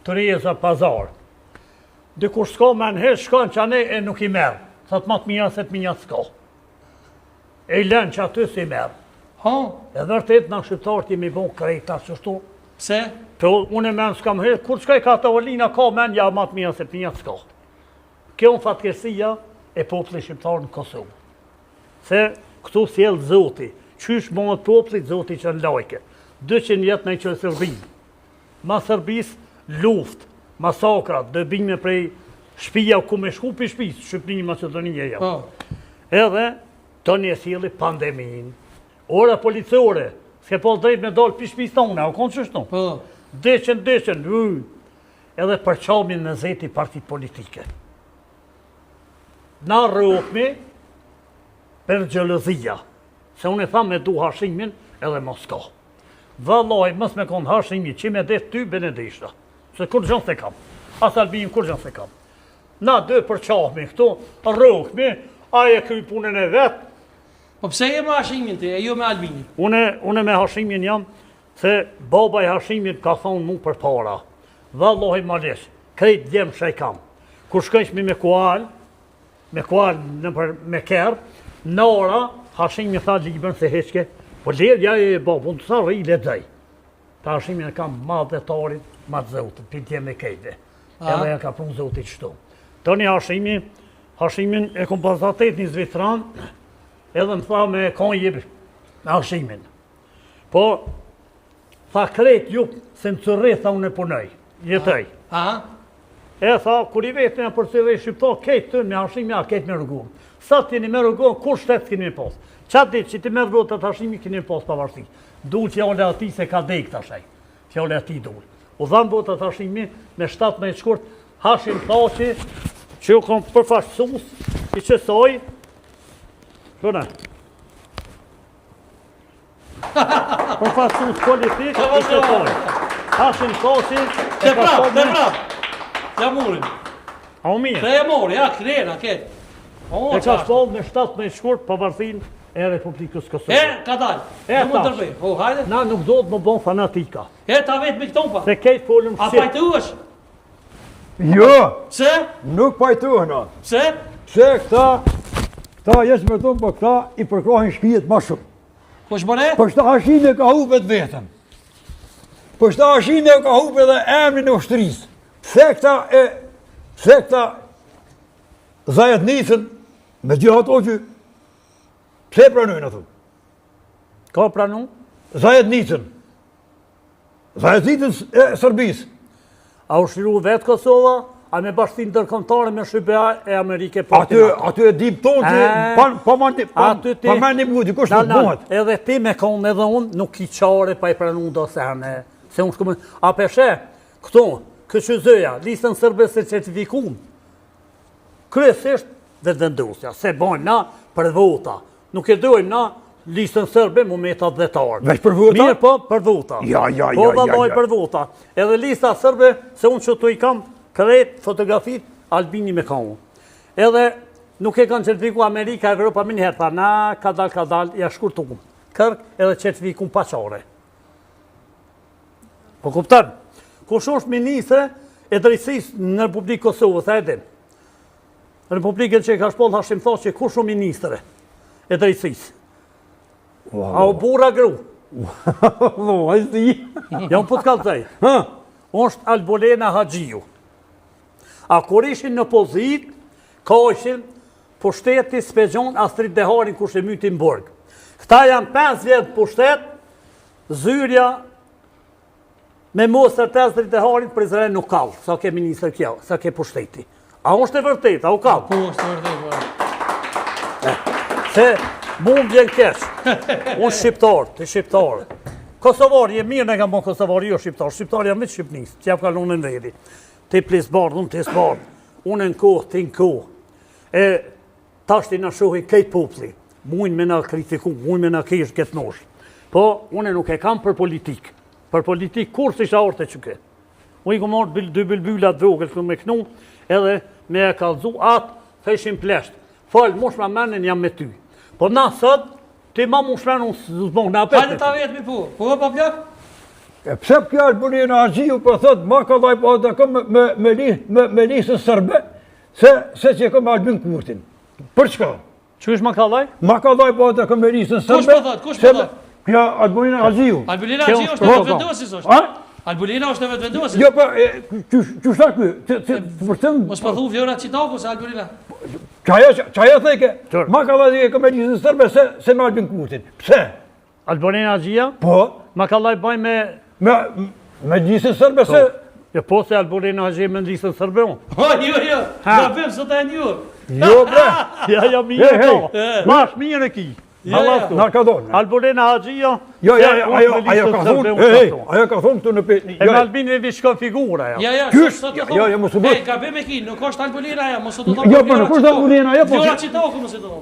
të rejeza pazar. Dikur s'ka me nëherë, shkon që ane e nuk i merë. Thot ma të mija se të mija s'ka. E i len që aty si merë. E vërtet në shqiptarët jemi bon krejta qështu. Pse? Po, unë e men s'kam herë, kur s'ka i ka të olina, ka men ja ma të mija se të mija s'ka. Kjo në fatkesia e popullit shqiptar në Kosovë. Se këtu sjellë Zoti, qysh bëhet popullit Zoti që në lajke. 200 jetë në i që Sërbinë. Ma Sërbis, luft, masakrat, dëbime prej shpija ku me shku për shpis, Shqipëni Macedonije jam. Edhe, të një sjelli pandemin. Ora policore, s'ke pas drejt me dalë për shpis tonë, o konë qështu? Deqen, edhe përqamin në zeti partit politike. Na rrokmi për gjëllëzia, se unë e thamë me du hashimin edhe Mosko. Vallaj, mës me konë hashimi, që me det ty benedishta, se kur gjënë se kam, as Albin kur gjënë se kam. Na dë përqahmi këtu, rrokmi, aje këj punën e vetë. Po pse je me hashimin të, e jo me Albinin? Une me hashimin jam, se baba i hashimit ka thonë mu për para. Vallaj malesh, krejt djemë që i kam. Kur shkënshmi me kual me kerë, në ora, hashimi tha libën se heqke, po ledja e babun të sa rri ledej. Ta hashimin e kam madhetarit, madhëzotit, për tjemë e kejde. Edhe e ka punë zotit qëtu. Të një hashimin e kom pasatet një zvitran, edhe më tha me kanë jebë me hashimin. Po, tha krejt ju, se në cërre, tha unë e punoj, jetëj. E tha, kur i vetë me përcëve i shqiptar, kejtë të me hashimi, a kejtë me rëgun. Sa t'jeni me rëgun, kur shtetë keni me pas? Qatë ditë që ti me rëgun të hashimi, keni me pas pavarësi. Dulë fjale ati se ka dek të ashaj. Fjale ati dulë. U dhamë botë të hashimi, me 17 shkurt, hashim thaci, që ju kom përfashësus, i qësoj, këne. Përfashësus politik, i qësoj. Hashim thaci, Te prap. Ja murin. A u mirë. Te e mori, ja, krena, ketë. E ka shpallë me 17 shkurt pavarësin e Republikës Kosovë. Ka dalë. Nuk më tërbej. Hajde. Na nuk do të më bon fanatika. Ta vetë me këto pa. Se kejtë folëm A shqip. pajtuesh? Jo, Pse? nuk pajtuhen atë. Pse? Pse këta jesë me tonë, po këta i përkrohin shpijet ma shumë. Po shbone? Po shta hashin e ka hupet vetëm. Po shta hashin e ka hupet dhe emrin e ushtrisë. Pse këta zajet nisën me gjëhat oqë, pse pranojnë atë? Ka pranu? Zajet nisën e Sërbisë. A u shliru vetë Kosova, a me bashkëtin ndërkombëtare me Shqipëria e Amerike për Aty e dim tonë që pa meni muti, kush nuk bëhet. Edhe ti me konë edhe unë, nuk i qare pa i pranu do sene. Se unë shkumë, a peshe, këto, këshëzëja, listën sërbës e certifikum, kryesisht dhe vendosja, se bojmë na për vota. Nuk e dojmë na listën sërbe mu metat dhetarë. Veç për vota? Mirë po, për vota. Po vallaj për vota. Edhe lista sërbe, se unë që të i kam kret fotografit Albini me kamu. Edhe nuk e kanë certifiku Amerika, Evropa, minëherë, tha, na, ka dal, ja shkurtum. Kërk edhe certifikum paqare. Po kuptan, kush është ministre e drejtësisë në Republikë Kosovë, tha edhin. Në Republikën që e ka shpoll Hashim Thaçi, kush është ministre e drejtësisë? A u burra gru? A i sti? Ja unë po të kalëzaj. është Albolena Haxhiu. A kur ishin në pozit, ka ishin pushteti Spegjon Astrid Deharin kush e myti në burg. Këta janë 5 vjetë pushtet, zyrja me mosër të Astrid Deharin për Izrael nuk kallë, sa ke minister kjo, sa ke pushteti. A është e vërtet, a u kallë? Po, është e vërtet. Se mu më vjen keq, unë shqiptar, të shqiptar. Kosovar, je mirë në kam bon Kosovar, jo shqiptar. Shqiptar jam vetë Shqipnis, që jam kalon në vedi. Ti plisbardh, unë plisbardh. Unë në kohë, ti në kohë. E tashti në shohi kejtë popli. Mujnë me në kritiku, mujnë me në kishë këtë nosh. Po, unë nuk e kam për politik. Për politik, kur si shaorte që ke. Unë i ku marrë dy bilbyllat vogël, ku me knu, edhe me e kalzu atë, thëshim plesht. Falë, mosh ma menin jam me ty. Po na sot, ti ma mosh menin unë zbong në apetit. Hajde ta vetë mi po, po pa plak? E pse kjo Albolina Haxhiu po thot ma ka vaj po të kom me lisën sërbe, se që kom Albin Kurtin. Për çka? Qysh ma kallaj? Ma ka vaj po të kom me lisën sërbe. Kush po thot? Kush po thot? Kjo Albolina Haxhiu. Albulina Që Haxhiu unë është në s'po vendosis është. A? Albulina është në vendosis. Jo, po, që shta ky? Për të Mos po thu vlora Çitaku se Albulina. Qaja theke, Qër? ma ka vaj kom me lisën sërbe se me Albin Kurtin. Pse? Albolina Haxhia, Po, ma kallaj baj me... me lisën sërbe se... Jo, po se Albolina Haxhia me lisën sërbe unë. Jo. Gabim sot e njur. Jo, bre, Ja, mirë Hey, ka. Mash mirë e ki. na ka donë. Albolina Haxhia... Jo, ajo ka thonë, ajo ka thonë këtu në pe... E me Albini vi shkon figura, ja. Ja, Kysh? sot e Jo, jo, mos u bë. Ej, gabim e ki, nuk është Albulina ja, mos u do Jo, po nuk është Albolina, jo, po... Vlora Çitaku mos e do.